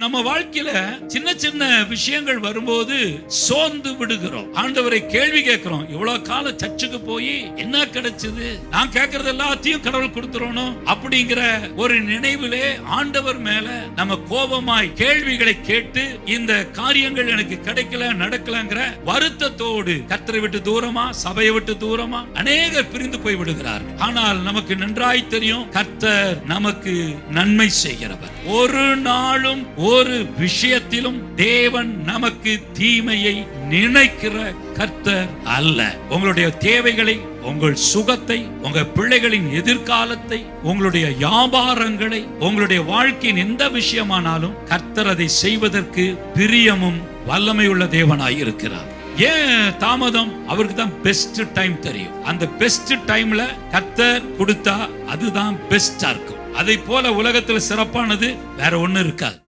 நம்ம வாழ்க்கையில சின்ன சின்ன விஷயங்கள் வரும்போது சோர்ந்து விடுகிறோம். ஆண்டவரை கேள்வி கேட்கிறோம், இவ்வளவு காலம் சர்ச்சுக்கு போய் என்ன கிடைச்சது, நான் கேட்கறது எல்லாத்தையும் கடவுள் கொடுத்துறோம் அப்படிங்கிற ஒரு நினைவிலே ஆண்டவர் மேல நம்ம கோபமாய் கேள்விகளை கேட்டு இந்த காரியங்கள் எனக்கு கிடைக்கல நடக்கலங்கிற வருத்தத்தோடு கர்த்தரை விட்டு தூரமா, சபையை விட்டு தூரமா அநேகர் பிரிந்து போய் விடுகிறார்கள். ஆனால் நமக்கு நன்றாய் தெரியும், கர்த்தர் நமக்கு நன்மை செய்கிறவர். ஒரு நாளும் ஒரு விஷயத்திலும் தேவன் நமக்கு தீமையை நினைக்கிற கர்த்தர் அல்ல. உங்களுடைய தேவைகளை, உங்கள் சுகத்தை, உங்க பிள்ளைகளின் எதிர்காலத்தை, உங்களுடைய வியாபாரங்களை, உங்களுடைய வாழ்க்கையின் எந்த விஷயமானாலும் கர்த்தர் அதை செய்வதற்கு பிரியமும் வல்லமையுள்ள தேவனாய் இருக்கிறார். ஏன் தாமதம்? அவருக்கு தான் பெஸ்ட் டைம் தெரியும். அந்த பெஸ்ட் டைம்ல கர்த்தர் கொடுத்தா அதுதான் பெஸ்டா இருக்கும். அதை போல உலகத்தில் சிறப்பானது வேற ஒண்ணு இருக்காது.